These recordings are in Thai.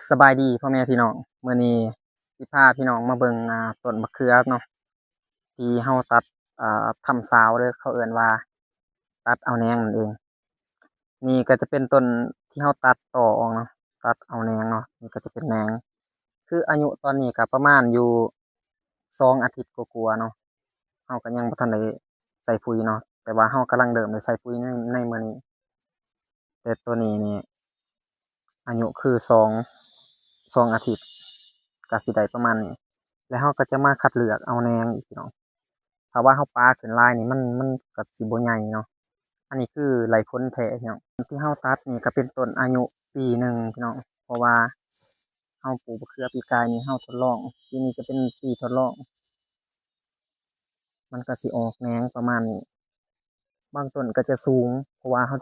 สบายดีพ่อแม่พี่น้องมื้อนี้สิพาพี่น้องมาเบิ่งต้นมะเขือเนาะที่เฮาตัดทำซาวเด้อเขาเอิ้นว่าตัดเอาแหนงนั่นเองนี่ก็จะเป็นต้นที่เฮาตัดต่อออกเนาะตัดเอาแหนงเนาะนี่ก็จะเป็นแหนงคืออายุตอนนี้ก็ประมาณอยู่2 อาทิตย์กว่าๆเนาะเฮาก็ยังบ่ทันได้ใส่ปุ๋ยเนาะแต่ว่าเฮากำลังเริ่มได้ใส่ปุ๋ยในมื้อนี้แต่ตัวนี้นี่อายุคือสองอาทิตย์ก็สิได้ประมาณนี้ แล้วเราก็จะมาคัดเลือกเอาแหนงอีกพี่น้องถ้าว่าเราปาขึ้นลายนี่มันก็สิบ่ใหญ่เนาะอันนี้คือไหลพ้นแท้พี่น้องที่เราตัดนี่ก็เป็นต้นอายุปีหนึ่งพี่น้องเพราะว่าเราปลูกมะเขือปีกายนี่เราทดลองปีนี้จะเป็นปีทดลองมันก็สิออกแหนงประมาณนี้บางต้นก็จะสูงเพราะว่าเรา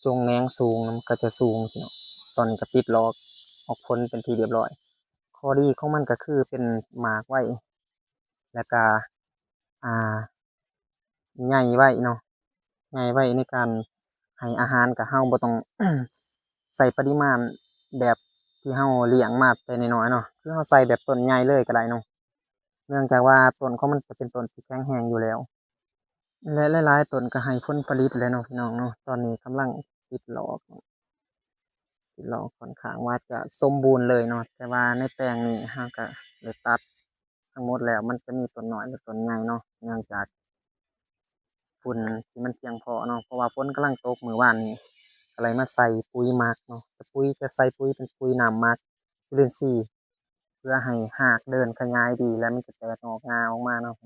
จงแหนงสูงมันก็จะสูงพี่น้องตอนนี้ก็ปิดล้อกออกผลเป็นที่เรียบร้อยข้อดีของมันก็คือเป็นหมากไว้แล้วก็อ่า ใหญ่ไว้เนาะใหญ่ไว้ในการให้อาหารกับเราบ่ต้อง ใส่ปริมาณแบบที่เราเลี้ยงมาแต่น้อยๆเนาะคือเราใส่แบบต้นใหญ่เลยก็ได้เนาะเนื่องจากว่าต้นของมันจะเป็นต้นที่แข็งแรงอยู่แล้วและหลายๆต้นก็ให้ผลผลิตแล้วเนาะพี่น้องเนาะตอนนี้กำลังติดดอกติดดอกค่อนข้างว่าจะสมบูรณ์เลยเนาะแต่ว่าในแปลงนี้เราก็ได้ตัดทั้งหมดแล้วมันจะมีต้นน้อยและต้นใหญ่เนาะเนื่องจาก ฝุ่นที่มันเพียงพอเนาะเพราะว่าฝนกำลังตกมื้อวานนี้ก็เลยมาใส่ปุ๋ยหมักเนาะแต่ปุ๋ยจะใส่ปุ๋ยเป็นปุ๋ยน้ำหมักจุลินทรีย์เพื่อให้รากเดินขยายดีและมันจะแตกงอกงาออกมาเนาะ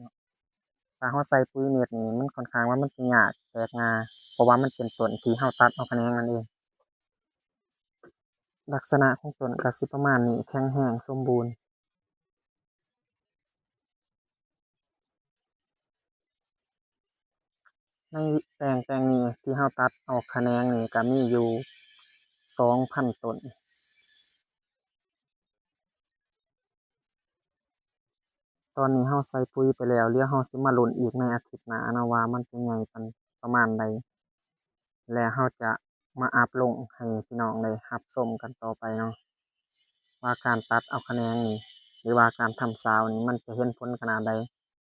ถ้าเราใส่ปุ๋ยเม็ดนี่มันค่อนข้างว่ามันสิยากแตกงาเพราะว่ามันเป็นต้นที่เราตัดเอาแขนงนั่นเองลักษณะของต้นก็สิประมาณนี้แข็งแรงสมบูรณ์ในแปลงนี้ที่เราตัดเอาแขนงนี่ก็มีอยู่2,000ต้น ตอนนี้เราใส่ปุ๋ยไปแล้วเหลือเราสิมาลุ้นอีกในอาทิตย์หน้านะว่ามันจะใหญ่ปานประมาณใดและเราจะมาอัปลงให้พี่น้องได้รับชมกันต่อไปเนาะว่าการตัดเอาแขนงนี่หรือว่าการทำซาวนี่มันจะเห็นผลขนาดใด